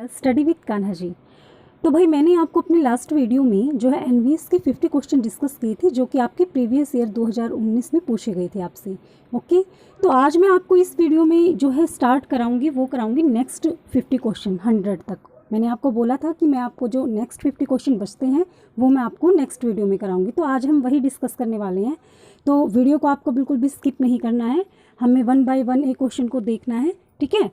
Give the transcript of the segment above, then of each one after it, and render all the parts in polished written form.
Study with Kanha ji. तो भाई मैंने आपको अपनी लास्ट वीडियो में जो है एनवीएस के 50 क्वेश्चन डिस्कस किए थे जो कि आपके प्रीवियस ईयर 2019 में पूछे गए थे आपसे। ओके, तो आज मैं आपको इस वीडियो में जो है स्टार्ट कराऊंगी वो कराऊंगी नेक्स्ट 50 क्वेश्चन 100 तक। मैंने आपको बोला था कि मैं आपको जो नेक्स्ट 50 क्वेश्चन बचते हैं वो मैं आपको नेक्स्ट वीडियो में कराऊंगी, तो आज हम वही डिस्कस करने वाले हैं। तो वीडियो को आपको बिल्कुल भी स्किप नहीं करना है, हमें 1 बाय 1 एक क्वेश्चन को देखना है, ठीक है।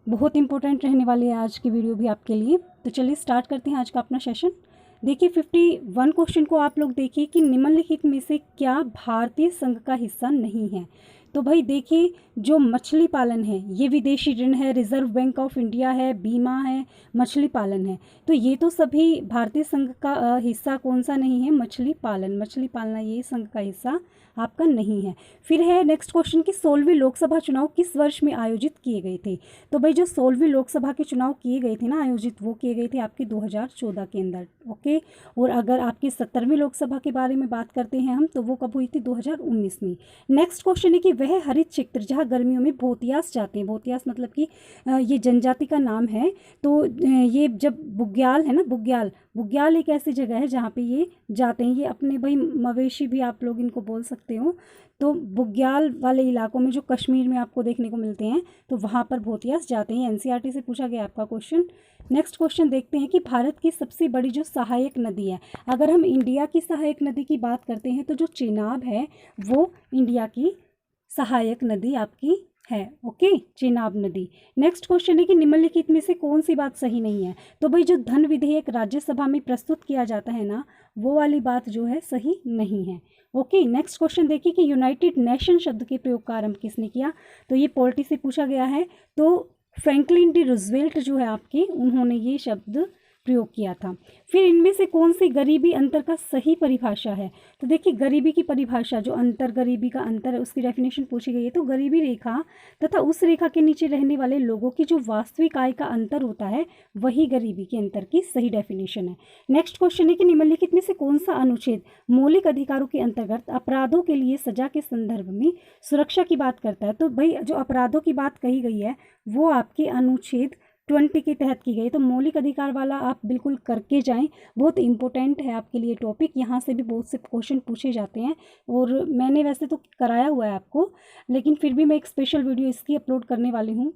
बहुत इंपॉर्टेंट रहने वाली है आज की वीडियो भी आपके लिए। तो चलिए स्टार्ट करते हैं आज का अपना सेशन। देखिए 51 क्वेश्चन को आप लोग देखिए कि निम्नलिखित में से क्या भारतीय संघ का हिस्सा नहीं है। तो भाई देखिए, जो मछली पालन है ये विदेशी ऋण है, रिजर्व बैंक ऑफ इंडिया है, बीमा है, मछली पालन है। तो ये तो सभी भारतीय संघ का हिस्सा कौन सा नहीं है? मछली पालन, मछली पालना ये संघ का हिस्सा आपका नहीं है। फिर है नेक्स्ट क्वेश्चन कि 16वीं लोकसभा चुनाव किस वर्ष में आयोजित किए गए थे। तो भाई जो 16वीं लोकसभा के चुनाव किए गए थे ना आयोजित, वो किए गए थे आपके 2014 के अंदर। ओके, और अगर आपकी 17वीं लोकसभा के बारे में बात करते हैं हम, तो वो कब हुई थी? 2019 में। नेक्स्ट क्वेश्चन है कि वह हरित क्षेत्र जहाँ गर्मियों में भोतियास जाते हैं, भोतियास मतलब कि ये जनजाति का नाम है। तो ये जब बुग्याल है ना, बुग्याल एक ऐसी जगह है जहाँ पे ये जाते हैं, ये अपने भाई मवेशी भी आप लोग इनको बोल सकते हो। तो बुग्याल वाले इलाकों में जो कश्मीर में आपको देखने को मिलते हैं, तो वहाँ पर भोतियास जाते हैं। एनसीईआरटी से पूछा गया आपका क्वेश्चन। नेक्स्ट क्वेश्चन देखते हैं कि भारत की सबसे बड़ी जो सहायक नदी है, अगर हम इंडिया की सहायक नदी की बात करते हैं तो जो चेनाब है वो इंडिया की सहायक नदी आपकी है। ओके, चेनाब नदी। नेक्स्ट क्वेश्चन है कि निम्नलिखित में से कौन सी बात सही नहीं है। तो भाई जो धन विधेयक राज्यसभा में प्रस्तुत किया जाता है ना, वो वाली बात जो है सही नहीं है। ओके, नेक्स्ट क्वेश्चन देखिए कि यूनाइटेड नेशन शब्द के प्रयोग का आरंभ किसने किया। तो ये पॉलिटी से पूछा गया है। तो फ्रैंकलिन डी रूजवेल्ट जो है आपके, उन्होंने ये शब्द प्रयोग किया था। फिर इनमें से कौन सी गरीबी अंतर का सही परिभाषा है। तो देखिए गरीबी की परिभाषा, जो अंतर, गरीबी का अंतर है, उसकी डेफिनेशन पूछी गई है। तो गरीबी रेखा तथा उस रेखा के नीचे रहने वाले लोगों की जो वास्तविक आय का अंतर होता है, वही गरीबी के अंतर की सही डेफिनेशन है। नेक्स्ट क्वेश्चन है कि निम्नलिखित में से कौन सा अनुच्छेद मौलिक अधिकारों के अंतर्गत अपराधों के लिए सजा के संदर्भ में सुरक्षा की बात करता है। तो भाई जो अपराधों की बात कही गई है वो आपके अनुच्छेद 20 के तहत की गई। तो मौलिक अधिकार वाला आप बिल्कुल करके जाएं, बहुत इंपॉर्टेंट है आपके लिए टॉपिक। यहाँ से भी बहुत से क्वेश्चन पूछे जाते हैं और मैंने वैसे तो कराया हुआ है आपको, लेकिन फिर भी मैं एक स्पेशल वीडियो इसकी अपलोड करने वाली हूँ।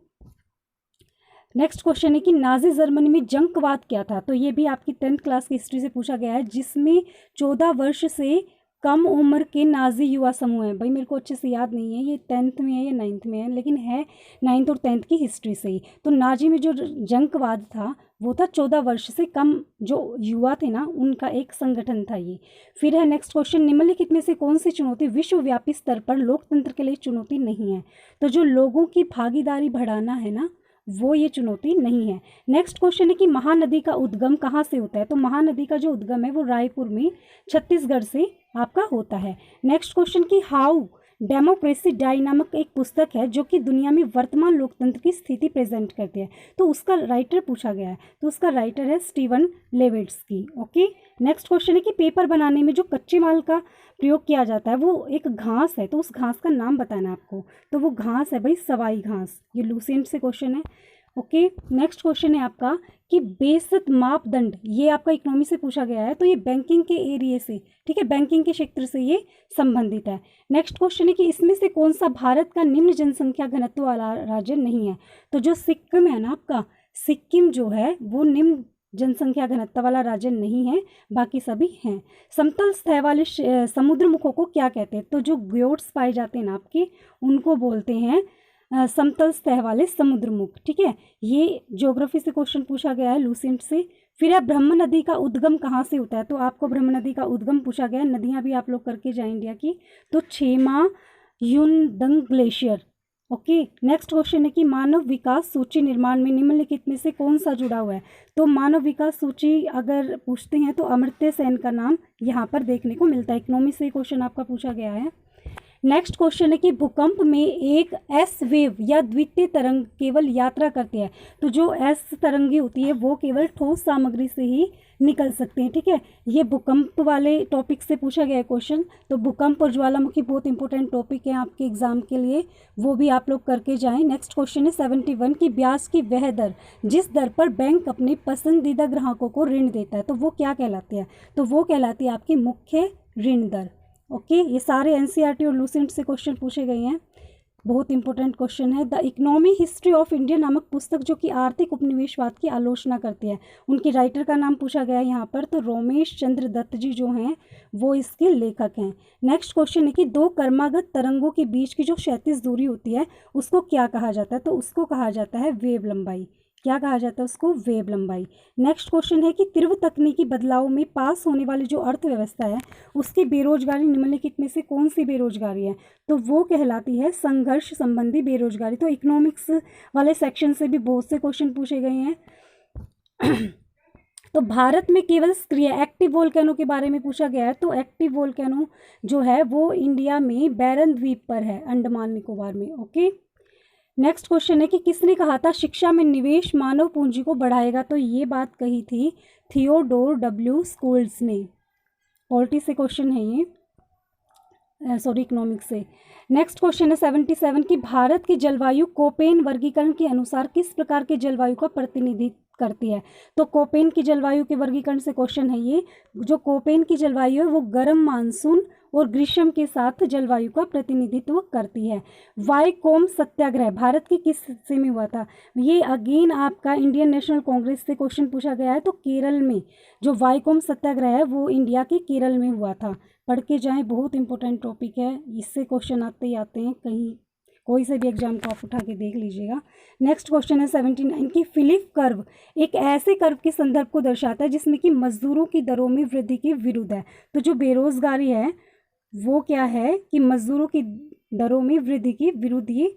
नेक्स्ट क्वेश्चन है कि नाजी जर्मनी में जंकवाद क्या था। तो ये भी आपकी 10th क्लास की हिस्ट्री से पूछा गया है, जिसमें 14 वर्ष से कम उम्र के नाजी युवा समूह हैं। भाई मेरे को अच्छे से याद नहीं है ये 10th में है या 9th में है, लेकिन है 9th और 10th की हिस्ट्री से ही। तो नाजी में जो जंकवाद था वो था 14 वर्ष से कम जो युवा थे ना, उनका एक संगठन था ये। फिर है नेक्स्ट क्वेश्चन, निम्नलिखित में से कौन सी चुनौती विश्वव्यापी स्तर पर लोकतंत्र के लिए चुनौती नहीं है। तो जो लोगों की भागीदारी बढ़ाना है ना, वो ये चुनौती नहीं है। नेक्स्ट क्वेश्चन है कि महानदी का उद्गम कहाँ से होता है। तो महानदी का जो उद्गम है वो रायपुर में छत्तीसगढ़ से आपका होता है। नेक्स्ट क्वेश्चन की हाउ डेमोक्रेसी डाई नामक एक पुस्तक है जो कि दुनिया में वर्तमान लोकतंत्र की स्थिति प्रेजेंट करती है। तो उसका राइटर पूछा गया है, तो उसका राइटर है स्टीवन लेविट्स्की। ओके, नेक्स्ट क्वेश्चन है कि पेपर बनाने में जो कच्चे माल का प्रयोग किया जाता है वो एक घास है, तो उस घास का नाम बताना आपको। तो वो घास है भाई सवाई घास। ये लूसेंट से क्वेश्चन है। ओके, नेक्स्ट क्वेश्चन है आपका कि बेसिक मापदंड, ये आपका इकोनॉमी से पूछा गया है। तो ये बैंकिंग के एरिया से, ठीक है, बैंकिंग के क्षेत्र से ये संबंधित है। नेक्स्ट क्वेश्चन है कि इसमें से कौन सा भारत का निम्न जनसंख्या घनत्व वाला राज्य नहीं है। तो जो सिक्किम है ना आपका, सिक्किम जो है वो निम्न जनसंख्या घनत्व वाला राज्य नहीं है, बाकी सभी हैं। समतल सतह वाले समुद्र मुखों को क्या कहते हैं। तो जो ग्योट्स पाए जाते हैं ना आपके, उनको बोलते हैं समतल सतह वाले समुद्रमुख। ठीक है, ये ज्योग्राफी से क्वेश्चन पूछा गया है लूसेंट से। फिर है ब्रह्म नदी का उद्गम कहाँ से होता है। तो आपको ब्रह्म नदी का उद्गम पूछा गया है, नदियाँ भी आप लोग करके जाएं इंडिया की। तो छेमा युनदंग ग्लेशियर। ओके, नेक्स्ट क्वेश्चन है कि मानव विकास सूची निर्माण में निम्नलिखित में से कौन सा जुड़ा हुआ है। तो मानव विकास सूची अगर पूछते हैं तो अमर्त्य सेन का नाम यहाँ पर देखने को मिलता है। इकोनॉमी से क्वेश्चन आपका पूछा गया है। नेक्स्ट क्वेश्चन है कि भूकंप में एक एस वेव या द्वितीय तरंग केवल यात्रा करती है। तो जो एस तरंगी होती है वो केवल ठोस सामग्री से ही निकल सकते हैं, ठीक है। ये भूकंप वाले टॉपिक से पूछा गया है क्वेश्चन। तो भूकंप और ज्वालामुखी बहुत इंपॉर्टेंट टॉपिक है आपके एग्जाम के लिए, वो भी आप लोग करके जाएं। नेक्स्ट क्वेश्चन है 71 की ब्याज की वह दर जिस दर पर बैंक अपने पसंदीदा ग्राहकों को ऋण देता है, तो वो क्या कहलाती है? तो वो कहलाती है आपकी मुख्य ऋण दर। ओके, ये सारे एनसीईआरटी और लूसेंट से क्वेश्चन पूछे गए हैं, बहुत इंपॉर्टेंट क्वेश्चन है। The economy history of India नामक पुस्तक जो कि आर्थिक उपनिवेशवाद की आलोचना करती है, उनकी राइटर का नाम पूछा गया है यहाँ पर। तो रोमेश चंद्र दत्त जी जो हैं वो इसके लेखक हैं। नेक्स्ट क्वेश्चन है कि दो क्रमागत तरंगों के बीच की जो क्षैतिज दूरी होती है उसको क्या कहा जाता है? तो उसको कहा जाता है वेव लंबाई। क्या कहा जाता है उसको? वेव लंबाई। नेक्स्ट क्वेश्चन है कि तीव्र तकनीकी बदलाव में पास होने वाली जो अर्थव्यवस्था है उसकी बेरोजगारी निम्नलिखित में से कौन सी बेरोजगारी है? तो वो कहलाती है संघर्ष संबंधी बेरोजगारी। तो इकोनॉमिक्स वाले सेक्शन से भी बहुत से क्वेश्चन पूछे गए हैं। तो भारत में केवल सक्रिय एक्टिव वोल्केनो के बारे में पूछा गया है। तो एक्टिव वोल्केनो जो है वो इंडिया में बैरन द्वीप पर है, अंडमान निकोबार में। ओके, नेक्स्ट क्वेश्चन है कि किसने कहा था शिक्षा में निवेश मानव पूंजी को बढ़ाएगा? तो ये बात कही थी थियोडोर डब्ल्यू स्कूल्स ने। पॉलिटी से क्वेश्चन है ये, सॉरी इकोनॉमिक्स से। नेक्स्ट क्वेश्चन है 77 कि भारत की जलवायु कोपेन वर्गीकरण के अनुसार किस प्रकार के जलवायु का प्रतिनिधित्व करती है? तो कोपेन की जलवायु के वर्गीकरण से क्वेश्चन है ये। जो कोपेन की जलवायु है वो गर्म मानसून और ग्रीष्म के साथ जलवायु का प्रतिनिधित्व करती है। वाईकोम सत्याग्रह भारत की किस हिस्से में हुआ था? ये अगेन आपका इंडियन नेशनल कांग्रेस से क्वेश्चन पूछा गया है। तो केरल में जो वाईकोम सत्याग्रह है वो इंडिया के केरल में हुआ था। पढ़ के जाएं, बहुत इंपॉर्टेंट टॉपिक है, इससे क्वेश्चन आते ही आते हैं, कहीं कोई से भी एग्जाम को आप उठा के देख लीजिएगा। नेक्स्ट क्वेश्चन है 79 की फिलिप कर्व एक ऐसे कर्व के संदर्भ को दर्शाता है जिसमें कि मजदूरों की दरों में वृद्धि के विरुद्ध है। तो जो बेरोजगारी है वो क्या है कि मजदूरों की दरों में वृद्धि के विरुद्ध ये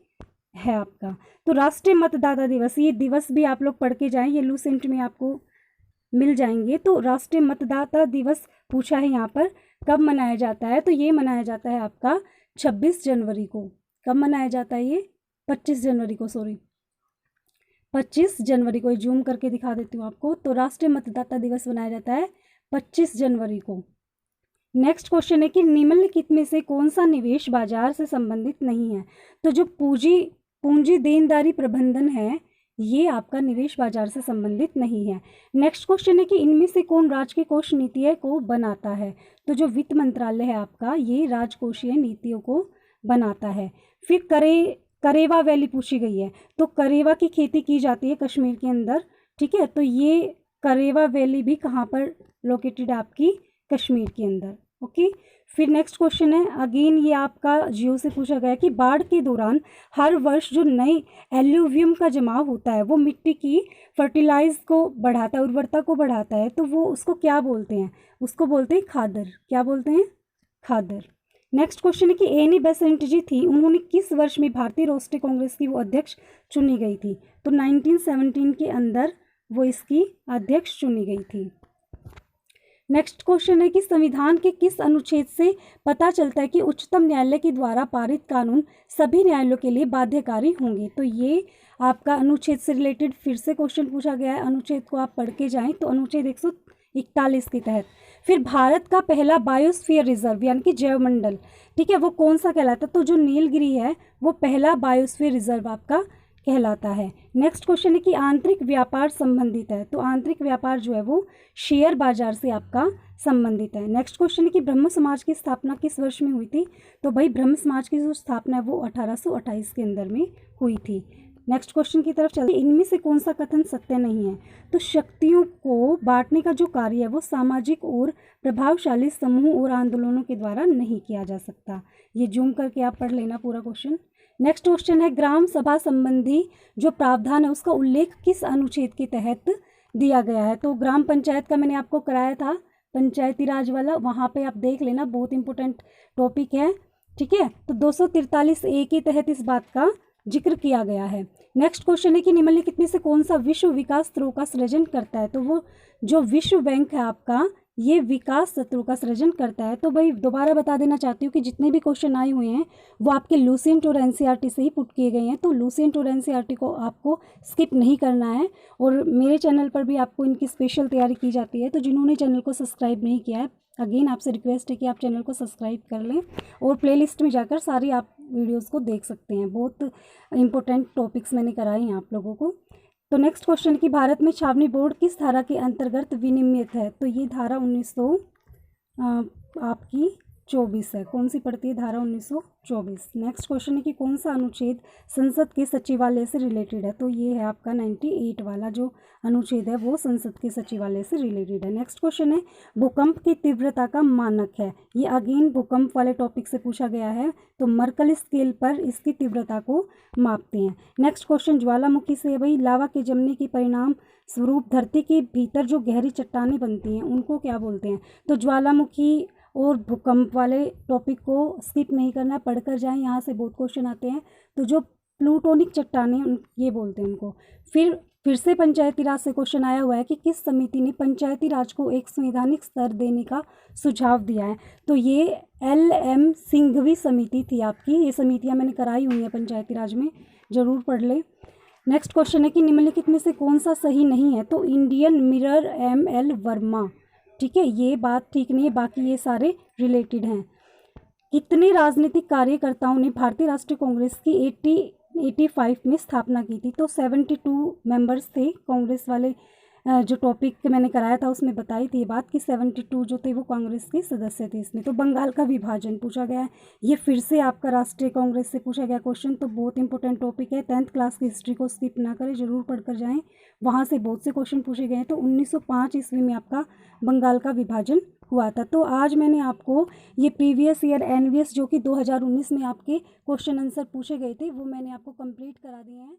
है आपका। तो राष्ट्रीय मतदाता दिवस, ये दिवस भी आप लोग पढ़ के जाएं, ये लूसेंट में आपको मिल जाएंगे। तो राष्ट्रीय मतदाता दिवस पूछा है यहाँ पर, कब मनाया जाता है? तो ये मनाया जाता है आपका 26 जनवरी को। कब मनाया जाता है ये? 25 जनवरी को, सॉरी 25 जनवरी को। जूम करके दिखा देती हूँ आपको। तो राष्ट्रीय मतदाता दिवस मनाया जाता है 25 जनवरी को। नेक्स्ट क्वेश्चन है कि निम्नलिखित में से कौन सा निवेश बाजार से संबंधित नहीं है? तो जो पूंजी देनदारी प्रबंधन है ये आपका निवेश बाजार से संबंधित नहीं है। नेक्स्ट क्वेश्चन है कि इनमें से कौन राजकीय कोष नीतियों को बनाता है? तो जो वित्त मंत्रालय है आपका ये राजकोषीय नीतियों को बनाता है। फिर करेवा वैली पूछी गई है। तो करेवा की खेती की जाती है कश्मीर के अंदर, ठीक है। तो ये करेवा वैली भी कहाँ पर लोकेटेड है? आपकी कश्मीर के अंदर। ओके, फिर नेक्स्ट क्वेश्चन है अगेन ये आपका जियो से पूछा गया कि बाढ़ के दौरान हर वर्ष जो नए एल्यूवियम का जमाव होता है वो मिट्टी की फर्टिलाइज को बढ़ाता है, उर्वरता को बढ़ाता है। तो वो उसको क्या बोलते हैं? उसको बोलते हैं खादर। क्या बोलते हैं? खादर। नेक्स्ट क्वेश्चन है कि एनी बेसेंट जी थी, उन्होंने किस वर्ष में भारतीय राष्ट्रीय कांग्रेस की वो अध्यक्ष चुनी गई थी? तो 1917 के अंदर वो इसकी अध्यक्ष चुनी गई थी। नेक्स्ट क्वेश्चन है कि संविधान के किस अनुच्छेद से पता चलता है कि उच्चतम न्यायालय के द्वारा पारित कानून सभी न्यायालयों के लिए बाध्यकारी होंगे? तो ये आपका अनुच्छेद से रिलेटेड फिर से क्वेश्चन पूछा गया है, अनुच्छेद को आप पढ़ के जाएं। तो अनुच्छेद 141 के तहत। फिर भारत का पहला बायोस्फीयर रिजर्व यानी कि जैवमंडल, ठीक है, वो कौन सा कहलाता है? तो जो नीलगिरी है वो पहला बायोस्फीयर रिजर्व आपका कहलाता है। नेक्स्ट क्वेश्चन है कि आंतरिक व्यापार संबंधित है। तो आंतरिक व्यापार जो है वो शेयर बाजार से आपका संबंधित है। नेक्स्ट क्वेश्चन है कि ब्रह्म समाज की स्थापना किस वर्ष में हुई थी? तो भाई ब्रह्म समाज की जो स्थापना है वो 1828 के अंदर में हुई थी। नेक्स्ट क्वेश्चन की तरफ चलते हैं, इनमें से कौन सा कथन सत्य नहीं है? तो शक्तियों को बांटने का जो कार्य है वो सामाजिक और प्रभावशाली समूह और आंदोलनों के द्वारा नहीं किया जा सकता। ये जूम करके आप पढ़ लेना पूरा क्वेश्चन। नेक्स्ट क्वेश्चन है ग्राम सभा संबंधी जो प्रावधान है उसका उल्लेख किस अनुच्छेद के तहत दिया गया है? तो ग्राम पंचायत का मैंने आपको कराया था, पंचायती राज वाला, वहाँ पे आप देख लेना, बहुत इंपॉर्टेंट टॉपिक है, ठीक है। तो 243A के तहत इस बात का जिक्र किया गया है। नेक्स्ट क्वेश्चन है कि निम्नलिखित में से कौन सा विश्व विकास स्रोत का सृजन करता है? तो वो जो विश्व बैंक है आपका ये विकास तत्वों का सृजन करता है। तो भाई दोबारा बता देना चाहती हूँ कि जितने भी क्वेश्चन आए हुए हैं वो आपके लुसेंट और एनसीईआरटी से ही पुट किए गए हैं। तो लुसेंट और एनसीईआरटी को आपको स्किप नहीं करना है। और मेरे चैनल पर भी आपको इनकी स्पेशल तैयारी की जाती है। तो जिन्होंने चैनल को सब्सक्राइब नहीं किया है, अगेन आपसे रिक्वेस्ट है कि आप चैनल को सब्सक्राइब कर लें और प्लेलिस्ट में जाकर सारी आप वीडियोज़ को देख सकते हैं। बहुत इंपॉर्टेंट टॉपिक्स मैंने कराए हैं आप लोगों को। तो नेक्स्ट क्वेश्चन कि भारत में छावनी बोर्ड किस धारा के अंतर्गत विनियमित है? तो ये धारा 1900 आपकी 24 है। कौन सी पड़ती है? धारा 1924। नेक्स्ट क्वेश्चन है कि कौन सा अनुच्छेद संसद के सचिवालय से रिलेटेड है? तो ये है आपका 98 वाला जो अनुच्छेद है वो संसद के सचिवालय से रिलेटेड है। नेक्स्ट क्वेश्चन है भूकंप की तीव्रता का मानक है। ये अगेन भूकंप वाले टॉपिक से पूछा गया है। तो मर्कल स्केल पर इसकी तीव्रता को मापते हैं। नेक्स्ट क्वेश्चन ज्वालामुखी से भाई लावा के जमने के परिणाम स्वरूप धरती के भीतर जो गहरी चट्टानें बनती हैं उनको क्या बोलते हैं? तो ज्वालामुखी और भूकंप वाले टॉपिक को स्किप नहीं करना, पढ़कर जाएं, यहाँ से बहुत क्वेश्चन आते हैं। तो जो प्लूटोनिक चट्टानें ये बोलते हैं उनको। फिर से पंचायती राज से क्वेश्चन आया हुआ है कि किस समिति ने पंचायती राज को एक संवैधानिक स्तर देने का सुझाव दिया है? तो ये LM सिंघवी समिति थी आपकी। ये समितियाँ मैंने कराई हुई हैं पंचायती राज में, ज़रूर पढ़ लें। नेक्स्ट क्वेश्चन है कि निम्नलिखित में से कौन सा सही नहीं है? तो इंडियन मिरर ML वर्मा। ठीक है, ये बात ठीक नहीं है, बाकी ये सारे रिलेटेड हैं। कितने राजनीतिक कार्यकर्ताओं ने भारतीय राष्ट्रीय कांग्रेस की 85 में स्थापना की थी? तो 72 मेंबर्स थे कांग्रेस वाले। जो टॉपिक मैंने कराया था उसमें बताई थी ये बात कि 72 जो थे वो कांग्रेस के सदस्य थे इसमें। तो बंगाल का विभाजन पूछा गया है। ये फिर से आपका राष्ट्रीय कांग्रेस से पूछा गया क्वेश्चन। तो बहुत इंपॉर्टेंट टॉपिक है। 10th क्लास की हिस्ट्री को स्किप ना करें, ज़रूर पढ़कर जाएं, वहाँ से बहुत से क्वेश्चन पूछे गए हैं। तो 1905 ईस्वी में आपका बंगाल का विभाजन हुआ था। तो आज मैंने आपको ये प्रीवियस ईयर NVS जो कि 2019 में आपके क्वेश्चन आंसर पूछे गए थे वो मैंने आपको कंप्लीट करा दिए हैं।